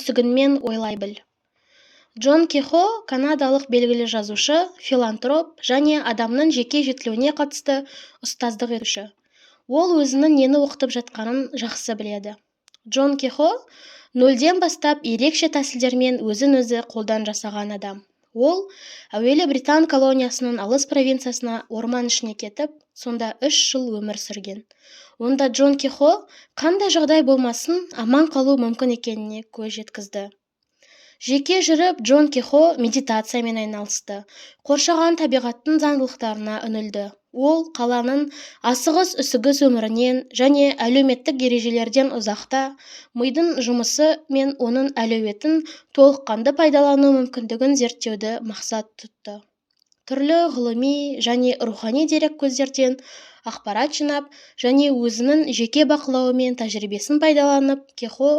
түйсігінмен ойлай біл. Джон Кихо канадалық белгілі жазушы, филантроп және адамның жеке жетілуіне қатысты ұстаздық етуші. Ол өзінің нені оқытып жатқанын жақсы біледі. Джон Кихо нөлден бастап ерекше тәсілдермен өзін-өзі қолдан жасаған адам. Ол әуелі Британ колониясының алыс провинциясына орман ішіне кетіп, сонда 3 жыл өмір сүрген. Онда Джон Кихо қандай жағдай болмасын аман қалу мүмкін екеніне көз жеткізді. Жеке жүріп, Джон Кихо медитациямен айналысты, қоршаған табиғаттың заңдылықтарына үңілді. Ол қаланың асығыс-үсігіс өмірінен және әлеуметтік ережелерден ұзақта мидың жұмысы мен оның әлеуетін толыққанды пайдалану мүмкіндігін зерттеуді мақсат тұтты. Түрлі ғылыми және рухани дереккөздерден ақпарат жинап және өзінің жеке бақылауы мен тәжірибесін пайдаланып, Кихо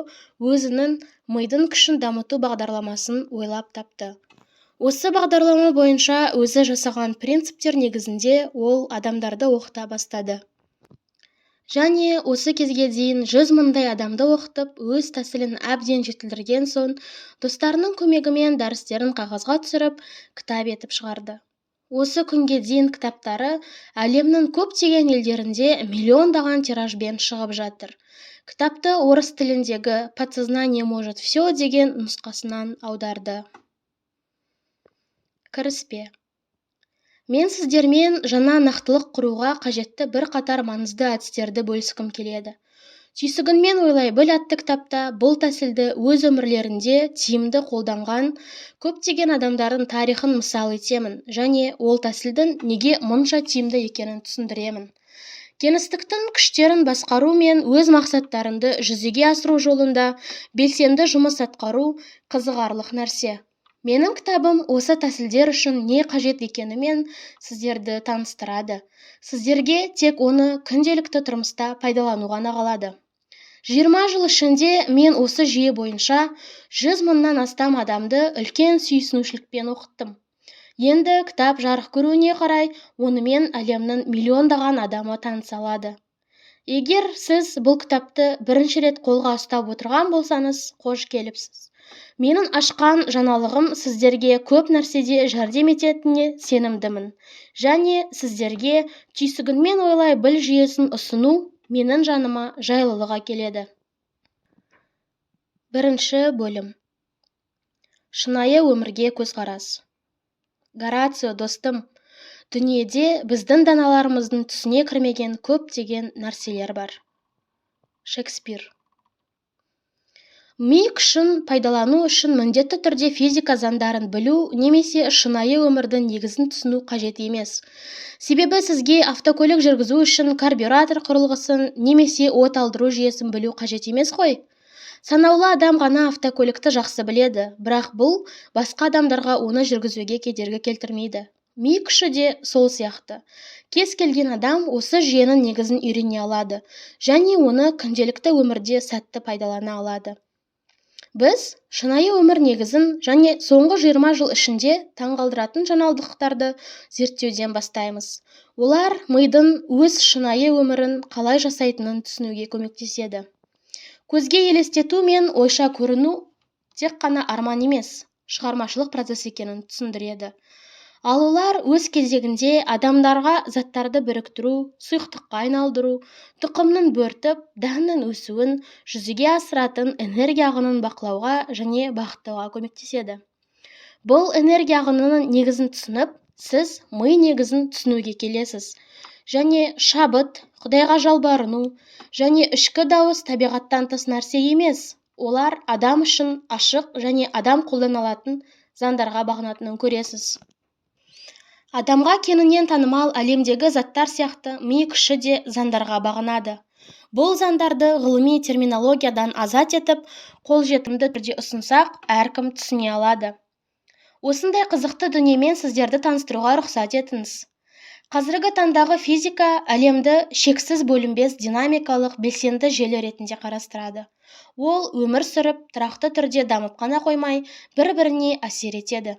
өзінің мидың күшін дамыту бағдарламасын ойлап тапты. Осы бағдарлама бойынша өзі жасаған принциптер негізінде ол адамдарды оқыта бастады. Және осы кезге дейін 100 мыңдай адамды оқытып, өз тәсілін әбден жетілдірген соң, достарының көмегімен дәрістерін қағазға түсіріп, кітап етіп шығарды. Осы күнге дейін кітаптары әлемнің көптеген елдерінде миллиондаған тиражбен шығып жатыр. Кітапты орыс тіліндегі «Подсознание может все» деген нұсқасынан аударды. Кіріспе. Мен сіздермен жаңа нақтылық құруға қажетті бір қатар маңызды әдістерді бөліскім келеді. Түйсігінмен ойлай біл атты кітапта бұл тәсілді өз өмірлерінде тиімді қолданған көптеген адамдардың тарихын мысал етемін және ол тәсілдің неге мұнша тиімді екенін түсіндіремін. Кеңістіктің күштерін басқару мен өз мақсаттарыңды жүзеге асыру жолында белсенді жұмыс атқару қызығарлық нәрсе. Менің кітабым осы тәсілдер үшін не қажет екенімен сіздерді таныстырады. Сіздерге тек оны күнделікті тұрмыста пайдалану ғана қалады. 20 жыл ішінде мен осы жүйе бойынша 100 мыңнан астам адамды үлкен сүйсінушілікпен оқыттым. Енді кітап жарық көруіне қарай онымен әлемнің миллиондаған адамы таныса алады. Егер сіз бұл кітапты бірінші рет қолға ұстап отырған болсаңыз, қош келіпсіз. Менің ашқан жаңалығым сіздерге көп нәрседе жәрдем ететініне сенімдімін. Және сіздерге түйсігінмен ойлай біл жүйесін ұсыну менің жаныма жайлылық әкеледі. Бірінші бөлім. Шынайы өмірге көзқарас. Горацио, достым, дүниеде біздің даналарымыздың түсіне кірмеген көптеген нәрселер бар. Шекспир. Ми күшін пайдалану үшін міндетті түрде физика заңдарын білу немесе шынайы өмірдің негізін түсіну қажет емес. Себебі сізге автокөлік жүргізу үшін карбюратор құрылғысын немесе от алдыру жүйесін білу қажет емес қой. Санаулы адам ғана автокөлікті жақсы біледі, бірақ бұл басқа адамдарға оны жүргізуге кедергі келтірмейді. Ми күші де сол сияқты. Кез келген адам осы жүйенің негізін үйрене алады және оны күнделікті өмірде сәтті пайдалана алады. Біз шынайы өмір негізін және соңғы 20 жыл ішінде таңғалдыратын жаңалықтарды зерттеуден бастаймыз. Олар мидың өз шынайы өмірін қалай жасайтынын түсінуге көмектеседі. Көзге елестету мен ойша көріну тек қана арман емес, шығармашылық процесс екенін түсіндіреді. Ал олар өз кезегінде адамдарға заттарды біріктіру, сұйықтыққа айналдыру, тұқымның бөртіп, дәннің өсуін жүзеге асыратын энергия ағынын бақылауға және бағыттауға көмектеседі. Бұл энергия ағынының негізін түсініп, сіз ми негізін түсінуге келесіз. Және шабыт, Құдайға жалбарыну және ішкі дауыс табиғаттан тыс нәрсе емес. Олар адам үшін ашық және адам қолдана алатын заңдарға бағынатынын көресіз. Адамға кеңінен танымал әлемдегі заттар сияқты ми күші де заңдарға бағынады. Бұл заңдарды ғылыми терминологиядан азат етіп, қолжетімді түрде ұсынсақ, әркім түсіне алады. Осындай қызықты дүниемен сіздерді таныстыруға рұқсат етіңіз. Қазіргі таңдағы физика әлемді шексіз бөлінбес динамикалық белсенді желі ретінде қарастырады. Ол өмір сүріп, тұрақты түрде дамып қана қоймай, бір-біріне әсер етеді.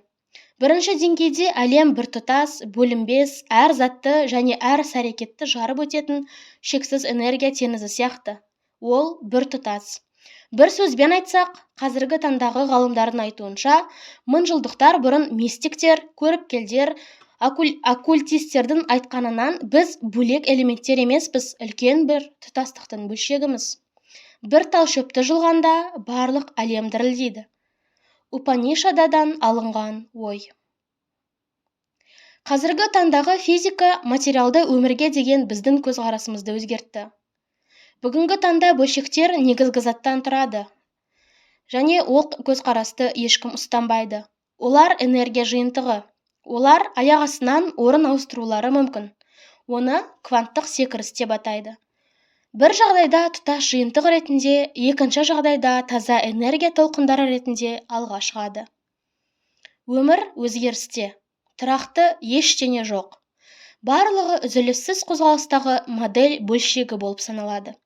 Бірінші деңгейде әлем біртұтас, бөлінбес, әр затты және әр іс-әрекетті жарып өтетін шексіз энергия теңізі сияқты. Ол біртұтас. Бір сөзбен айтсақ, қазіргі таңдағы ғалымдардың айтуынша, мыңжылдықтар бұрын мистиктер, көріпкелдер, оккультистердің айтқанынан біз бөлек элементтер емеспіз, үлкен бір тұтастықтың бөлшегіміз. Бір тал шөпті жұлғанда барлық әлем дірілдейді. Упанишададан алынған ой. Қазіргі таңдағы физика материалды өмірге деген біздің көзқарасымызды өзгертті. Бүгінгі таңда бөлшектер негізгі заттан тұрады, және ол көзқарасты ешкім ұстанбайды. Олар энергия жиынтығы. Олар аяқ астынан орын ауыстырулары мүмкін. Оны кванттық секіріс деп атайды. Бір жағдайда тұтас жиынтық ретінде, екінші жағдайда таза энергия толқындары ретінде алға шығады. Өмір өзгерісте. Тұрақты ештеңе жоқ. Барлығы үзіліссіз қозғалыстағы модель бөлшегі болып саналады.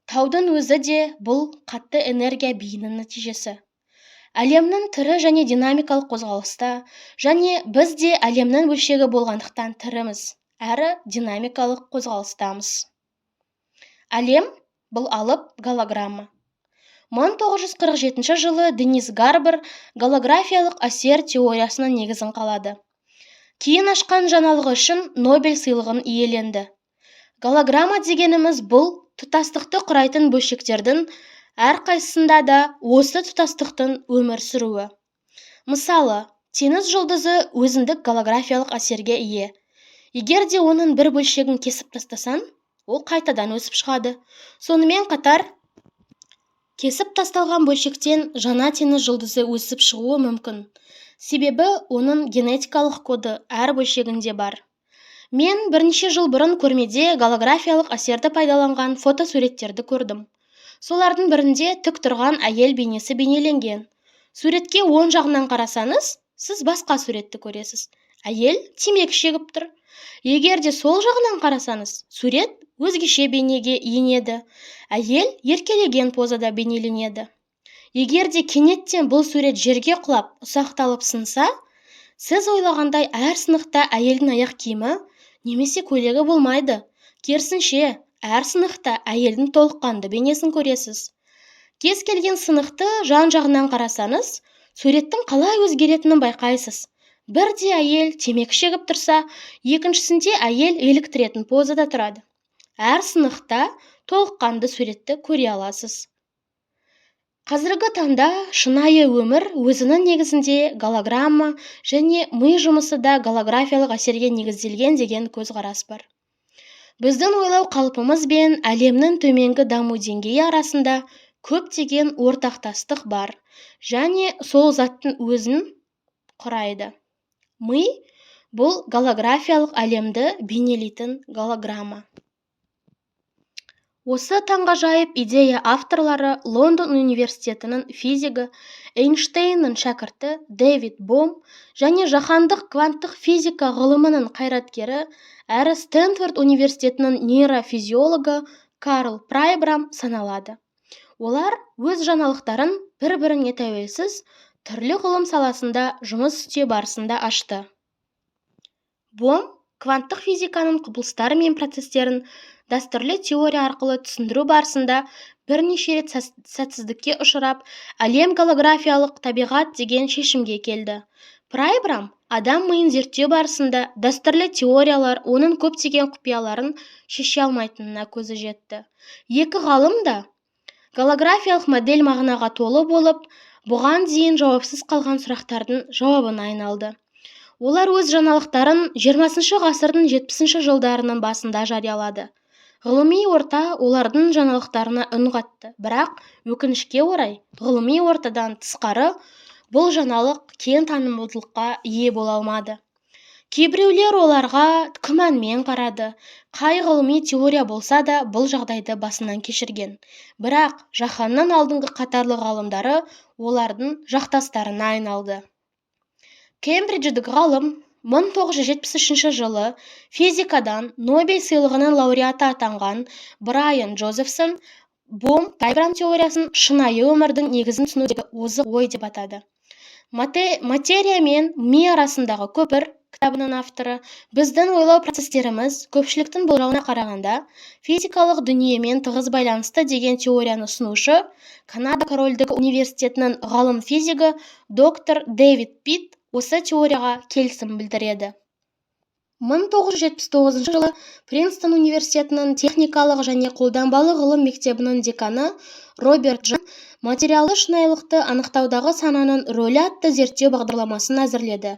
Таудың өзі де бұл қатты энергия бейінінің нәтижесі. Әлемнің тірі және динамикалық қозғалыста, және біз де әлемнің бөлшегі болғандықтан тіріміз, әрі динамикалық қозғалыстамыз. Әлем бұл алып голограмма. 1947 жылы Денис Гарбер голографиялық әсер теориясының негізін қалады. Кейін ашқан жаңалығы үшін Нобель сыйлығын иеленді. Голограмма дегеніміз бұл тұтастықты құрайтын бөлшектердің әрқайсысында да осы тұтастықтың өмір сүруі. Мысалы, теңіз жұлдызы өзіндік голографиялық әсерге ие. Егер де оның бір бөлшегін кесіп тастасаң, ол қайтадан өсіп шығады. Сонымен қатар, кесіп тасталған бөлшектен жаңа теңіз жұлдызы өсіп шығуы мүмкін. Себебі оның генетикалық коды әр бөлшегінде бар. Мен бірнеше жыл бұрын көрмеде голографиялық әсерді пайдаланған фотосуреттерді көрдім. Солардың бірінде тік тұрған әйел бейнесі бейнеленген. Суретке оң жағынан қарасаңыз, сіз басқа суретті көресіз. Әйел темекі шегіп тұр. Егер де сол жағынан қарасаңыз, сурет өзгеше бейнеге енеді. Әйел еркелеген позада бейнеленеді. Егер де кенеттен бұл сурет жерге құлап, ұсақталып сынса, сіз ойлағандай әр сынықта әйелдің аяқ киімі немесе көйлегі болмайды. Керісінше, әр сынықта әйелдің толыққанды бейнесін көресіз. Кез келген сынықты жан-жағынан қарасаңыз, суреттің қалай өзгеретінін байқайсыз. Бірде әйел темекі шегіп тұрса, екіншісінде әйел еліктіретін позада тұрады. Әр сынықта толыққанды суретті көре аласыз. Қазіргі таңда шынайы өмір өзінің негізінде голограмма және ми жұмысы да голографиялық әсерге негізделген деген көзқарас бар. Біздің ойлау қалпымыз бен әлемнің төменгі даму деңгейі арасында көптеген ортақтастық бар, және сол заттың өзін құрайды. Ми бұл голографиялық әлемді бейнелейтін голограмма. Осы таңғажайып идея авторлары Лондон университетінің физигі, Эйнштейннің шәкірті Дэвид Бом және жаһандық кванттық физика ғылымының қайраткері әрі Стэнфорд университетінің нейрофизиологы Карл Прайбрам саналады. Олар өз жаңалықтарын бір-біріне тәуелсіз түрлі ғылым саласында жұмыс істеу барысында ашты. Бом кванттық физиканың құбылыстары мен процестерін дәстүрлі теория арқылы түсіндіру барысында бірнеше рет сәтсіздікке ұшырап, әлем голографиялық табиғат деген шешімге келді. Прайбрам адам миын зерттеу барысында дәстүрлі теориялар оның көптеген құпияларын шеше алмайтынына көзі жетті. Екі ғалым да голографиялық модель мағынаға толы болып, бұған дейін жауапсыз қалған сұрақтардың жауабына айналды. Олар өз жаңалықтарын 20 ғасырдың 70 жылдарының басында жариялады. Ғылыми орта олардың жаңалықтарына үн қатты, бірақ өкінішке орай, ғылыми ортадан тысқары бұл жаңалық кең танымалдылыққа ие бола алмады. Кейбіреулер оларға күмәнмен қарады. Қай ғылыми теория болса да бұл жағдайды басынан кешірген. Бірақ жаһанның алдыңғы қатарлы ғалымдары олардың жақтастарына айналды. Кембридждік ғалым 1973 жылы физикадан Нобель сыйлығының лауреаты атанған Брайан Джозефсон Бом Прайбрам теориясын шынайы өмірдің негізін түсінудегі озық ой деп атады. Материя мен ми арасындағы көпір кітабының авторы, біздің ойлау процестеріміз көпшіліктің болжауына қарағанда физикалық дүниемен тығыз байланысты деген теорияны ұсынушы Канада Корольдігі университетінің ғалым физигі доктор Дэвид Питт осы теорияға келісім білдіреді. 1979 жылы Принстон университетінің техникалық және қолданбалы ғылым мектебінің деканы Роберт Джон материалды шынайылықты анықтаудағы сананың рөлі атты зерттеу бағдарламасын әзірледі.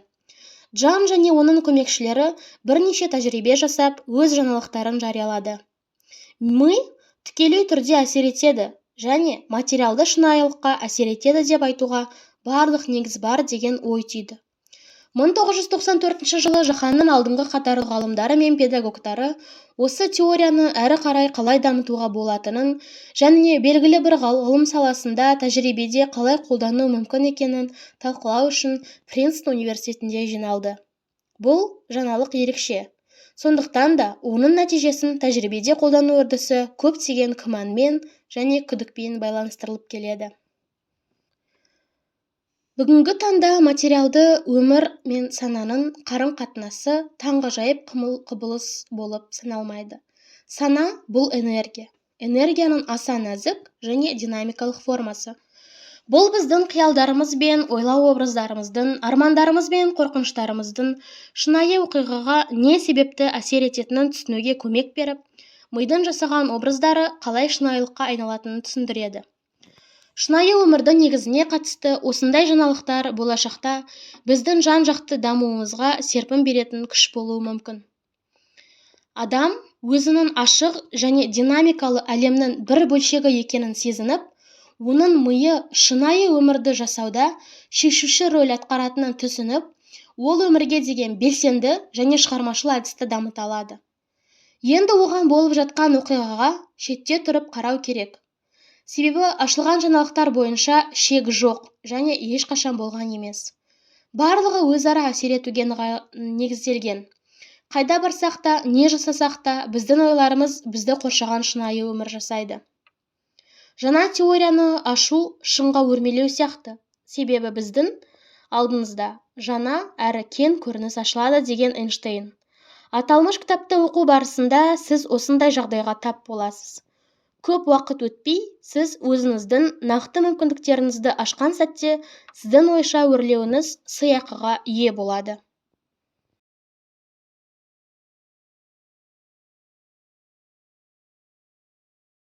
Джон және оның көмекшілері бірнеше тәжірибе жасап, өз жаңалықтарын жариялады. Ми тікелей түрде әсер етеді және материалды шынайылыққа әсер етеді деп айтуға барлық негіз бар деген ой түйді. 1994 жылы жаһанның алдыңғы қатарлы ғалымдары мен педагогтары осы теорияны әрі қарай қалай дамытуға болатынын және белгілі бір ғылым саласында тәжірибеде қалай қолдану мүмкін екенін талқылау үшін Принстон университетінде жиналды. Бұл жаңалық ерекше. Сондықтан да оның нәтижесін тәжірибеде қолдану үрдісі көптеген күмәнмен және күдікпен байланыстырылып келеді. Бүгінгі таңда материалды өмір мен сананың қарым-қатынасы таңғажайып құбылыс болып саналмайды. Сана – бұл энергия. Энергияның аса нәзік және динамикалық формасы. Бұл біздің қиялдарымыз бен ойлау образдарымыздың, армандарымыз бен қорқыныштарымыздың шынайы оқиғаға не себепті әсер ететінін түсінуге көмек беріп, мидың жасаған образдары қалай шынайылыққа айналатынын түсіндіреді. Шынайы өмірдің негізіне қатысты осындай жаңалықтар болашақта біздің жан-жақты дамуымызға серпін беретін күш болуы мүмкін. Адам өзінің ашық және динамикалы әлемнің бір бөлшегі екенін сезініп, оның миы шынайы өмірді жасауда шешуші рөл атқаратынын түсініп, ол өмірге деген белсенді және шығармашыл әдісті дамыта алады. Енді оған болып жатқан оқиғаға шетте тұрып қарау керек. Себебі ашылған жаңалықтар бойынша шек жоқ және ешқашан болған емес. Барлығы өзара әсер етуге негізделген. Қайда барсақ та, не жасасақ та, біздің ойларымыз бізді қоршаған шынайы өмір жасайды. Жаңа теорияны ашу шыңға өрмелеу сияқты. Себебі біздің алдымызда жаңа әрі кен көрініс ашылады деген Эйнштейн. Аталмыш кітапты оқу барысында сіз осындай жағдайға тап боласыз. Көп уақыт өтпей, сіз өзіңіздің нақты мүмкіндіктеріңізді ашқан сәтте, сіздің ойша өрлеуіңіз сыйақыға ие болады.